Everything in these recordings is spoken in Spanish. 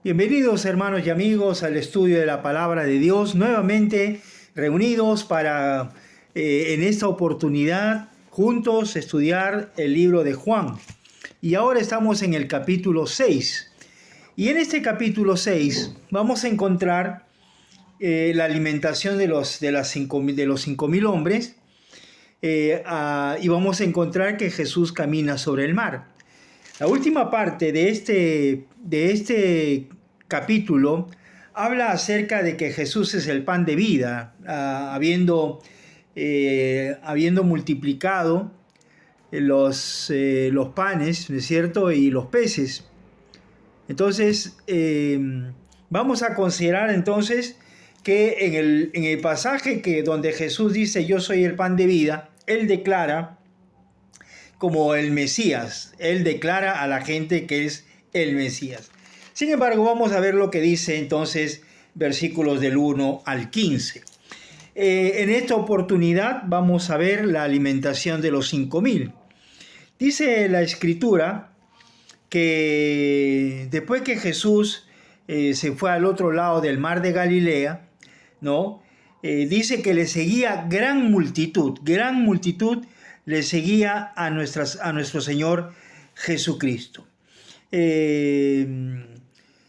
Bienvenidos hermanos y amigos al estudio de la Palabra de Dios, nuevamente reunidos para en esta oportunidad juntos estudiar el libro de Juan. Y ahora estamos en el capítulo 6. Y en este capítulo 6 vamos a encontrar la alimentación de los 5.000 hombres y vamos a encontrar que Jesús camina sobre el mar. La última parte de este capítulo habla acerca de que Jesús es el pan de vida, habiendo multiplicado los panes, ¿no es cierto?, y los peces. Entonces, vamos a considerar entonces que en el pasaje donde Jesús dice, yo soy el pan de vida, Él declara como el Mesías. Él declara a la gente que es el Mesías. Sin embargo, vamos a ver lo que dice entonces versículos del 1 al 15. En esta oportunidad vamos a ver la alimentación de los 5.000. Dice la Escritura que después que Jesús se fue al otro lado del mar de Galilea, ¿no? Dice que le seguía gran multitud le seguía a nuestro Señor Jesucristo.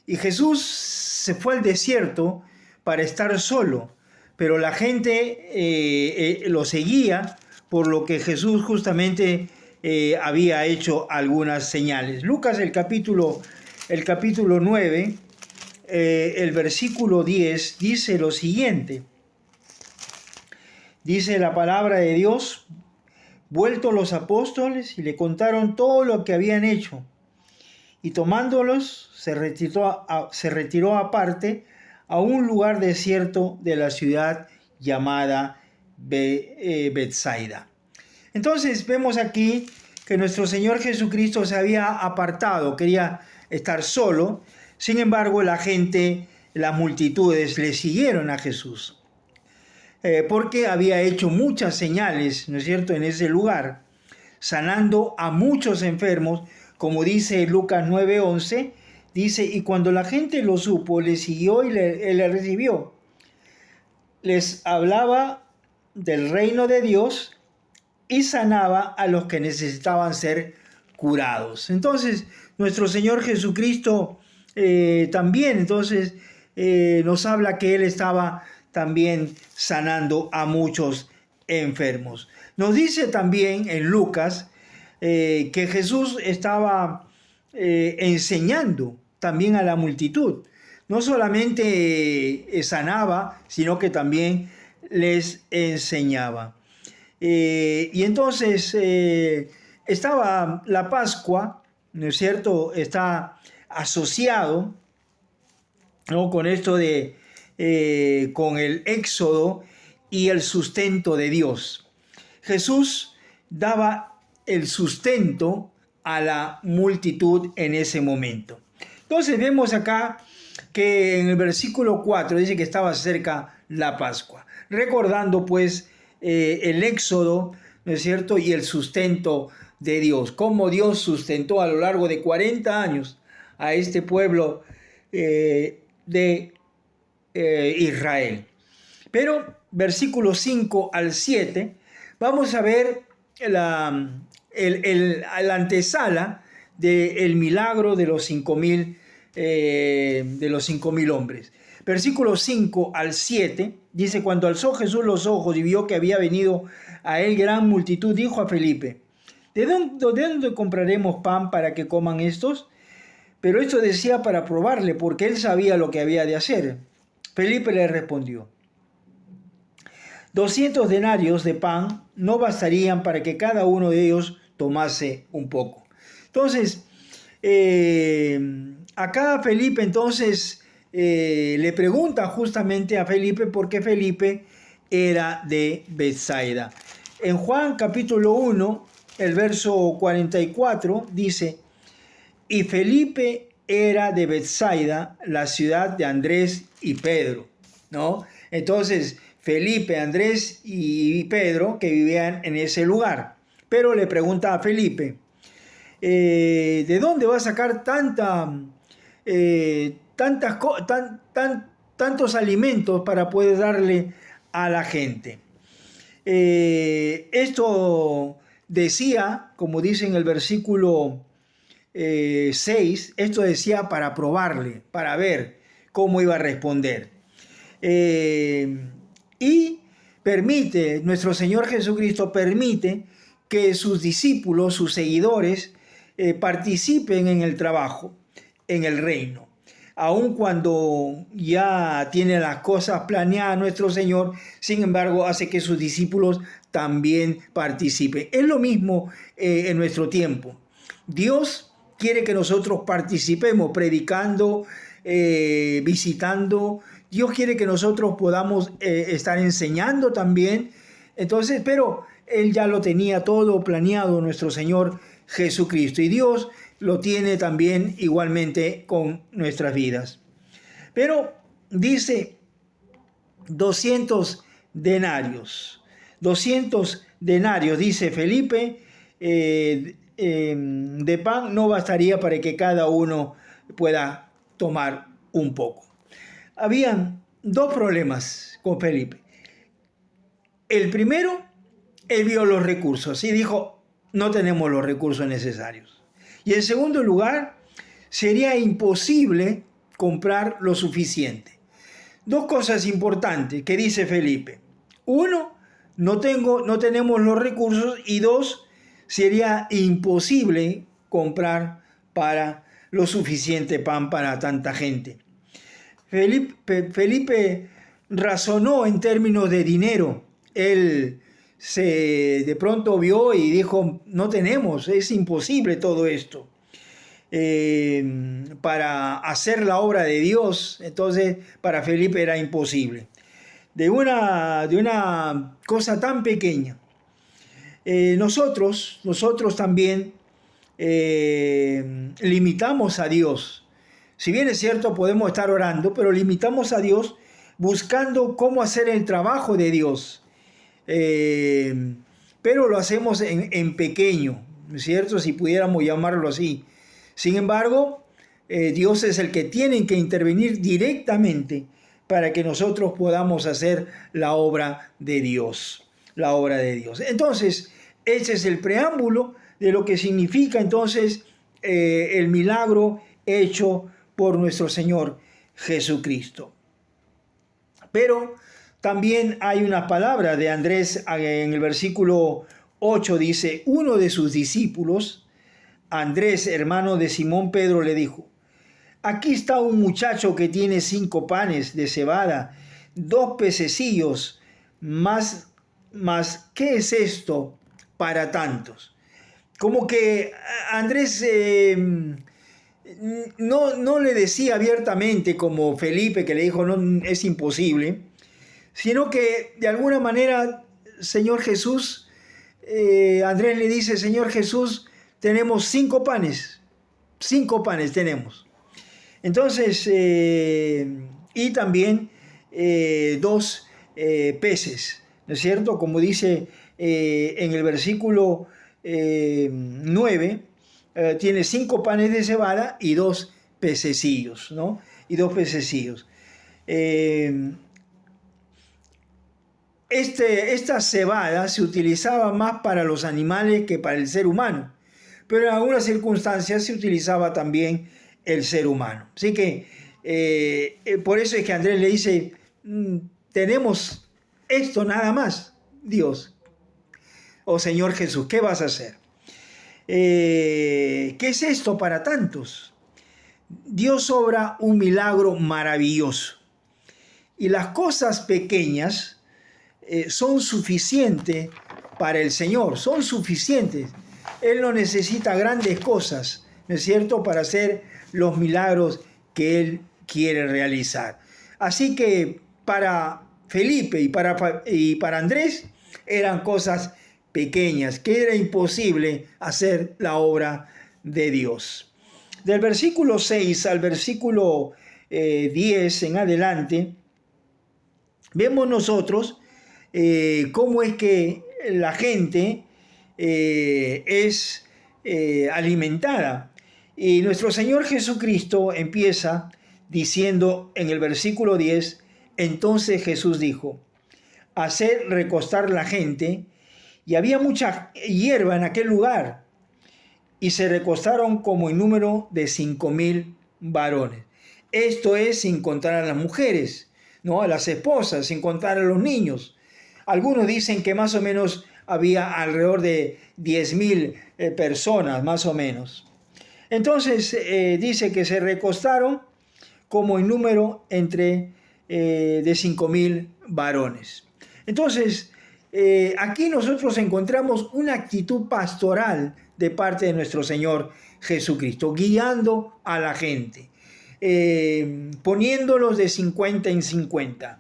Y Jesús se fue al desierto para estar solo, pero la gente lo seguía, por lo que Jesús justamente había hecho algunas señales. Lucas, el capítulo 9, el versículo 10, dice lo siguiente. Dice la palabra de Dios: vueltos los apóstoles y le contaron todo lo que habían hecho, y tomándolos se retiró aparte a un lugar desierto de la ciudad llamada Betsaida. Entonces vemos aquí que nuestro Señor Jesucristo se había apartado, quería estar solo. Sin embargo, las multitudes le siguieron a Jesús, porque había hecho muchas señales, ¿no es cierto?, en ese lugar, sanando a muchos enfermos, como dice Lucas 9:11, dice, y cuando la gente lo supo, le siguió y le recibió. Les hablaba del reino de Dios y sanaba a los que necesitaban ser curados. Entonces, nuestro Señor Jesucristo también, entonces, nos habla que Él estaba también sanando a muchos enfermos. Nos dice también en Lucas que Jesús estaba enseñando también a la multitud. No solamente sanaba, sino que también les enseñaba. Y entonces estaba la Pascua, ¿no es cierto? Está asociado, ¿no?, con esto con el éxodo y el sustento de Dios. Jesús daba el sustento a la multitud en ese momento. Entonces vemos acá que en el versículo 4 dice que estaba cerca la Pascua, recordando pues el éxodo, ¿no es cierto?, y el sustento de Dios, cómo Dios sustentó a lo largo de 40 años a este pueblo de Israel. Pero versículos 5 al 7 vamos a ver la antesala del milagro de los 5.000 hombres. Versículos 5 al 7 dice: cuando alzó Jesús los ojos y vio que había venido a él gran multitud, dijo a Felipe: ¿De dónde compraremos pan para que coman estos? Pero esto decía para probarle, porque él sabía lo que había de hacer. Felipe le respondió: 200 denarios de pan no bastarían para que cada uno de ellos tomase un poco. Entonces, acá Felipe entonces le pregunta justamente a Felipe, porque Felipe era de Betsaida. En Juan capítulo 1, el verso 44 dice: y Felipe era de Betsaida, la ciudad de Andrés y Pedro, ¿no? Entonces, Felipe, Andrés y Pedro, que vivían en ese lugar. Pero le pregunta a Felipe: ¿de dónde va a sacar tantos alimentos para poder darle a la gente. Esto decía, como dice en el versículo 6, esto decía para probarle, para ver cómo iba a responder. Y permite, nuestro Señor Jesucristo permite que sus discípulos, sus seguidores, participen en el trabajo, en el reino. Aun cuando ya tiene las cosas planeadas nuestro Señor, sin embargo, hace que sus discípulos también participen. Es lo mismo en nuestro tiempo. Dios quiere que nosotros participemos predicando, visitando. Dios quiere que nosotros podamos estar enseñando también. Entonces, pero Él ya lo tenía todo planeado, nuestro Señor Jesucristo. Y Dios lo tiene también igualmente con nuestras vidas. Pero dice 200 denarios. 200 denarios, dice Felipe, de pan no bastaría para que cada uno pueda tomar un poco. Habían dos problemas con Felipe. El primero, él vio los recursos y dijo, no tenemos los recursos necesarios. Y en segundo lugar, sería imposible comprar lo suficiente. Dos cosas importantes que dice Felipe. Uno, no tenemos los recursos, y dos, sería imposible comprar para lo suficiente pan para tanta gente. Felipe razonó en términos de dinero. Él de pronto vio y dijo, no tenemos, es imposible todo esto. Para hacer la obra de Dios, entonces para Felipe era imposible. De una cosa tan pequeña. Nosotros también limitamos a Dios. Si bien es cierto, podemos estar orando, pero limitamos a Dios buscando cómo hacer el trabajo de Dios. Pero lo hacemos en pequeño, ¿no es cierto? Si pudiéramos llamarlo así. Sin embargo, Dios es el que tiene que intervenir directamente para que nosotros podamos hacer la obra de Dios. La obra de Dios. Entonces, ese es el preámbulo de lo que significa entonces el milagro hecho por nuestro Señor Jesucristo. Pero también hay una palabra de Andrés en el versículo 8, dice, uno de sus discípulos, Andrés, hermano de Simón Pedro, le dijo, aquí está un muchacho que tiene 5 panes de cebada, 2 pececillos, más, ¿qué es esto para tantos? Como que Andrés no le decía abiertamente como Felipe, que le dijo, no, es imposible, sino que de alguna manera, Señor Jesús, Andrés le dice, Señor Jesús, tenemos 5 panes tenemos. Entonces, y también 2 peces, ¿no es cierto? Como dice en el versículo 9, tiene 5 panes de cebada y 2 pececillos, ¿no? Y 2 pececillos. Esta cebada se utilizaba más para los animales que para el ser humano, pero en algunas circunstancias se utilizaba también el ser humano. Así que por eso es que Andrés le dice, tenemos esto nada más, Dios. Oh Señor Jesús, ¿qué vas a hacer? ¿Qué es esto para tantos? Dios obra un milagro maravilloso. Y las cosas pequeñas son suficientes para el Señor, son suficientes. Él no necesita grandes cosas, ¿no es cierto?, para hacer los milagros que Él quiere realizar. Así que para Felipe y para Andrés eran cosas pequeñas, que era imposible hacer la obra de Dios. Del versículo 6 al versículo 10 en adelante, vemos nosotros cómo es que la gente es alimentada. Y nuestro Señor Jesucristo empieza diciendo en el versículo 10, entonces Jesús dijo, haced recostar la gente, y había mucha hierba en aquel lugar, y se recostaron como en número de 5,000 varones. Esto es sin contar a las mujeres, ¿no? A las esposas, sin contar a los niños. Algunos dicen que más o menos había alrededor de 10,000 personas, más o menos. Entonces dice que se recostaron como en número de 5,000 varones. Entonces, aquí nosotros encontramos una actitud pastoral de parte de nuestro Señor Jesucristo, guiando a la gente, poniéndolos de 50 en 50.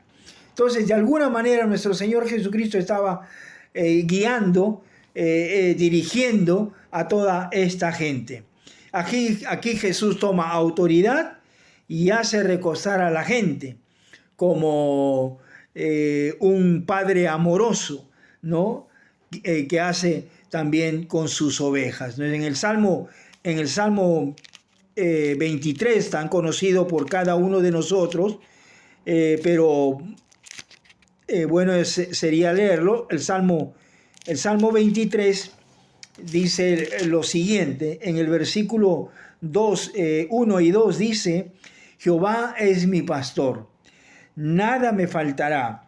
Entonces, de alguna manera, nuestro Señor Jesucristo estaba guiando, dirigiendo a toda esta gente. Aquí Jesús toma autoridad y hace recostar a la gente como un padre amoroso, ¿no? Que hace también con sus ovejas. En el Salmo 23, tan conocido por cada uno de nosotros, pero bueno sería leerlo. El Salmo 23 dice lo siguiente, en el versículo 1 y 2 dice, Jehová es mi pastor, nada me faltará.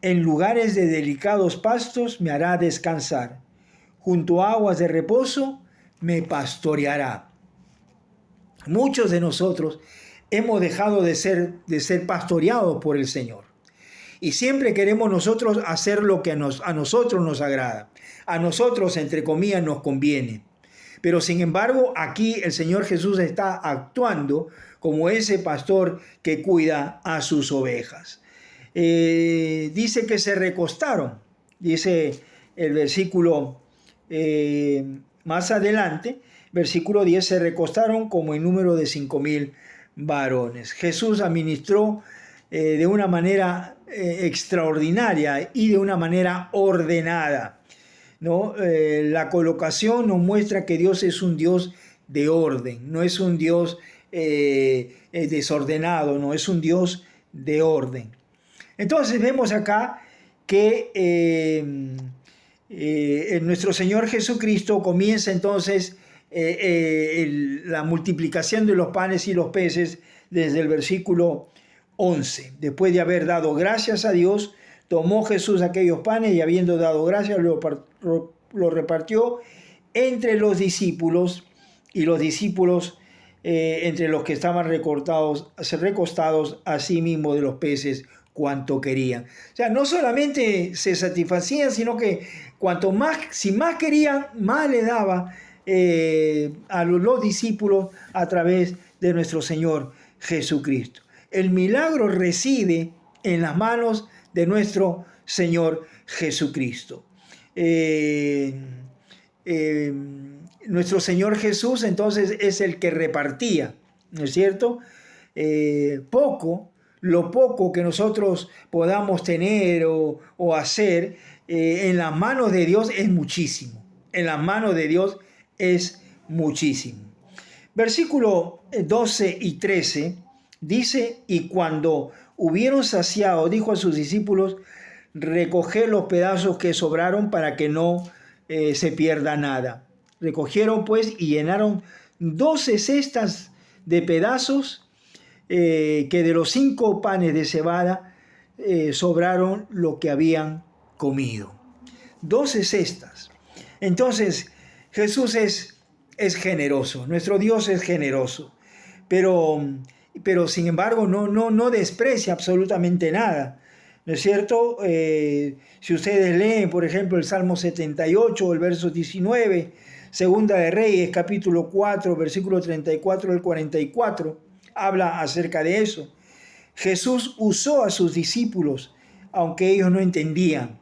En lugares de delicados pastos me hará descansar. Junto a aguas de reposo me pastoreará. Muchos de nosotros hemos dejado de ser pastoreados por el Señor. Y siempre queremos nosotros hacer lo que a nosotros nos agrada. A nosotros, entre comillas, nos conviene. Pero sin embargo, aquí el Señor Jesús está actuando como ese pastor que cuida a sus ovejas. Dice que se recostaron, dice el versículo más adelante, versículo 10, se recostaron como en número de 5,000 varones. Jesús administró de una manera extraordinaria y de una manera ordenada, ¿no? La colocación nos muestra que Dios es un Dios de orden, no es un Dios desordenado, no es un Dios de orden. Entonces vemos acá que nuestro Señor Jesucristo comienza entonces la multiplicación de los panes y los peces desde el versículo 11. Después de haber dado gracias a Dios, tomó Jesús aquellos panes y habiendo dado gracias lo repartió entre los discípulos, y los discípulos entre los que estaban recostados a sí mismo de los peces cuanto querían. O sea, no solamente se satisfacían, sino que si más querían, más le daba a los discípulos a través de nuestro Señor Jesucristo. El milagro reside en las manos de nuestro Señor Jesucristo. Nuestro Señor Jesús entonces es el que repartía, ¿no es cierto? Lo poco que nosotros podamos tener o hacer en las manos de Dios es muchísimo. En las manos de Dios es muchísimo. Versículo 12 y 13 dice, y cuando hubieron saciado, dijo a sus discípulos, recoged los pedazos que sobraron para que no se pierda nada. Recogieron pues y llenaron 12 cestas de pedazos, que de los 5 panes de cebada sobraron lo que habían comido. 12 cestas. Entonces Jesús es generoso, nuestro Dios es generoso, pero sin embargo no desprecia absolutamente nada, ¿no es cierto? Si ustedes leen, por ejemplo, el Salmo 78, el verso 19, Segunda de Reyes, capítulo 4, versículo 34 al 44, habla acerca de eso. Jesús usó a sus discípulos, aunque ellos no entendían.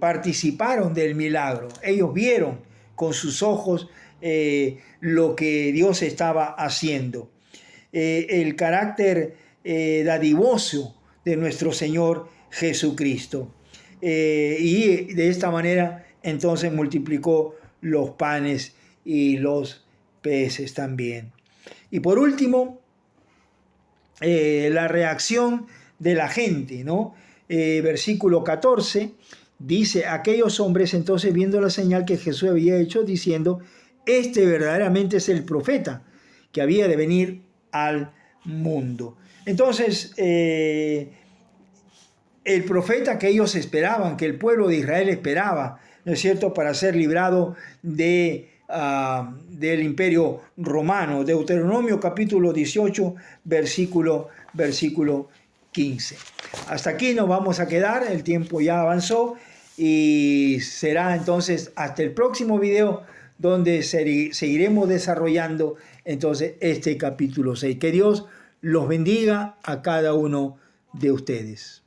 Participaron del milagro. Ellos vieron con sus ojos lo que Dios estaba haciendo. El carácter dadivoso de nuestro Señor Jesucristo. Y de esta manera entonces multiplicó los panes y los peces también. Y por último, la reacción de la gente, ¿no? Versículo 14 dice: aquellos hombres entonces, viendo la señal que Jesús había hecho, diciendo: este verdaderamente es el profeta que había de venir al mundo. Entonces, el profeta que ellos esperaban, que el pueblo de Israel esperaba, ¿no es cierto?, para ser librado del imperio romano. Deuteronomio capítulo 18, versículo 15. Hasta aquí nos vamos a quedar, el tiempo ya avanzó y será entonces hasta el próximo video donde seguiremos desarrollando entonces este capítulo 6. Que Dios los bendiga a cada uno de ustedes.